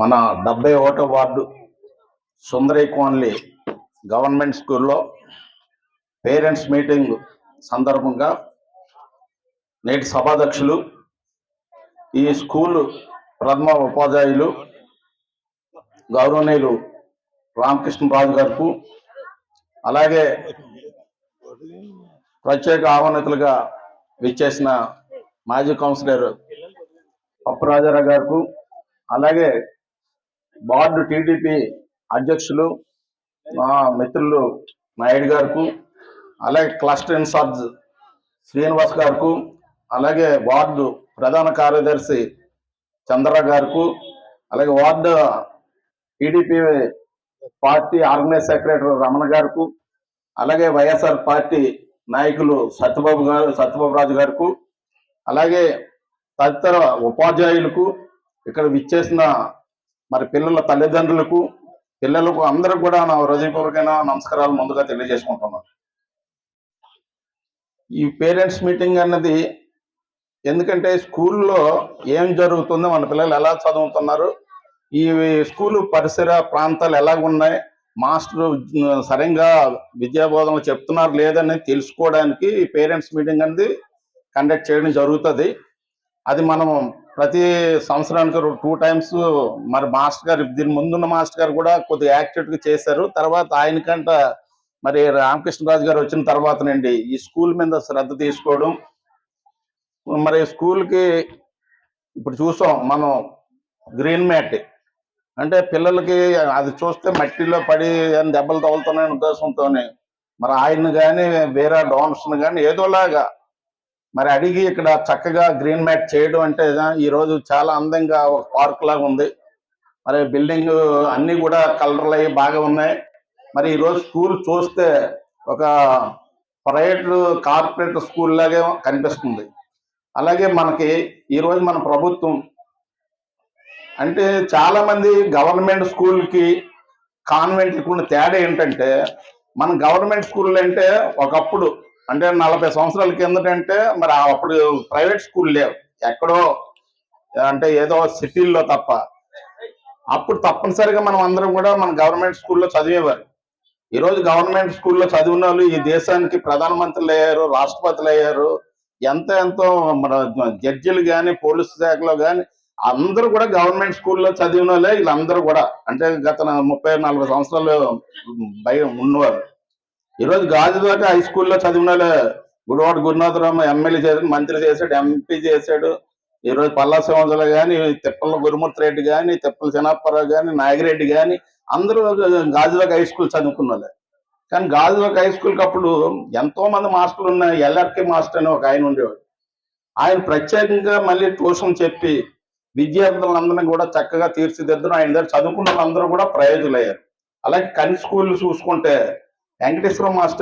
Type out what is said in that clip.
మన 71వ వార్డు సుందరి colony government స్కూల్లో parents meeting సందర్భంగా నేటి సభాధ్యక్షులు ఈ స్కూల్ ప్రథమ ఉపాధ్యాయులు గౌరవనీయులు రామకృష్ణరాజు గారికి, అలాగే ప్రత్యేక ఆహ్వానితులుగా విచ్చేసిన మాజీ కౌన్సిలర్ పప్పురాజారావు గారికి, అలాగే వార్డు టీడీపీ అధ్యక్షులు మా మిత్రులు నాయుడు గారికి, అలాగే క్లస్టర్ ఇన్ఛార్జ్ శ్రీనివాస్ గారికి, అలాగే వార్డు ప్రధాన కార్యదర్శి చంద్ర గారికి, అలాగే ward TDP party organise secretary Ramana గారికి, అలాగే వైఎస్ఆర్ పార్టీ నాయకులు సత్యబాబు రాజు గారికి, అలాగే తదితర ఉపాధ్యాయులకు, ఇక్కడ విచ్చేసిన మరి పిల్లల తల్లిదండ్రులకు, పిల్లలకు అందరూ కూడా నా హృదయపూర్వకమైన నమస్కారాలు ముందుగా తెలియజేసుకుంటున్నాను. ఈ పేరెంట్స్ మీటింగ్ అన్నది ఎందుకంటే స్కూల్లో ఏం జరుగుతుందో, మన పిల్లలు ఎలా చదువుతున్నారు, ఈ స్కూలు పరిసర ప్రాంతాలు ఎలాగున్నాయి, మాస్టరు సరిగ్గా విద్యాబోధన చెప్తున్నారు లేదని తెలుసుకోవడానికి ఈ పేరెంట్స్ మీటింగ్ అనేది కండక్ట్ చేయడం జరుగుతుంది. అది మనం ప్రతి సంవత్సరానికి 2 times మరి మాస్టర్ గారు, దీని ముందున్న మాస్టర్ గారు కూడా కొద్దిగా యాక్టివ్గా చేశారు. తర్వాత ఆయనకంట మరి రామకృష్ణరాజు గారు వచ్చిన తర్వాత నుండి ఈ స్కూల్ మీద శ్రద్ధ తీసుకోవడం, మరి స్కూల్కి ఇప్పుడు చూసాం మనం గ్రీన్ మ్యాట్ అంటే పిల్లలకి అది చూస్తే మట్టిలో పడి దెబ్బలు తగులుతున్నాయని ఉద్దేశంతోనే మరి ఆయన కానీ వేరే డోనర్స్ని కానీ ఏదోలాగా మరి అడిగి ఇక్కడ చక్కగా గ్రీన్ మ్యాట్ చేయడం అంటే ఈరోజు చాలా అందంగా ఒక పార్క్ లాగా ఉంది. మరి బిల్డింగ్ అన్నీ కూడా కలర్లు అయ్యి బాగా ఉన్నాయి. మరి ఈరోజు స్కూల్ చూస్తే ఒక ప్రైవేట్ కార్పొరేట్ స్కూల్ లాగే కనిపిస్తుంది. అలాగే మనకి ఈరోజు మన ప్రభుత్వం అంటే చాలా మంది గవర్నమెంట్ స్కూల్కి కాన్వెంట్కి ఉన్న తేడా ఏంటంటే, మన గవర్నమెంట్ స్కూల్ అంటే ఒకప్పుడు అంటే 40 సంవత్సరాల కిందటంటే మరి అప్పుడు ప్రైవేట్ స్కూల్ లేవు, ఎక్కడో అంటే ఏదో సిటీల్లో తప్ప. అప్పుడు తప్పనిసరిగా మనం అందరం కూడా మన గవర్నమెంట్ స్కూల్లో చదివేవారు. ఈరోజు గవర్నమెంట్ స్కూల్లో చదివిన వాళ్ళు ఈ దేశానికి ప్రధానమంత్రులు అయ్యారు, రాష్ట్రపతులు అయ్యారు, ఎంతో మన జడ్జిలు కానీ పోలీసు శాఖలో కానీ అందరూ కూడా గవర్నమెంట్ స్కూల్లో చదివిన వాళ్ళే వీళ్ళందరూ కూడా. అంటే గత 30-40 సంవత్సరాలు ఉన్నవారు. ఈరోజు గాజువాక హై స్కూల్లో చదివిన వాళ్ళే. గుడివాడ గురునాథరావు ఎమ్మెల్యే చేశాడు, మంత్రి చేశాడు, ఎంపీ చేశాడు. ఈరోజు పల్లా శ్రీనివాసరావు కానీ, తిప్పల గురుమూర్తి రెడ్డి కానీ, తిప్పల చిన్నప్పారావు కానీ, నాగిరెడ్డి కానీ అందరూ గాజువాక హై స్కూల్ చదువుకున్న వాళ్ళే. కానీ గాజువాక హై స్కూల్కి అప్పుడు ఎంతో మంది మాస్టర్లు ఉన్నాయి. ఎల్ఆర్కే మాస్టర్ అని ఒక ఆయన ఉండేవాడు. ఆయన ప్రత్యేకంగా మళ్ళీ ట్యూషన్ చెప్పి విద్యార్థులందరినీ కూడా చక్కగా తీర్చిదిద్దరు. ఆయన దగ్గర చదువుకున్న వాళ్ళందరూ కూడా ప్రయోజకులయ్యారు. అలాగే కని స్కూల్ చూసుకుంటే వెంకటేశ్వర మాస్టర్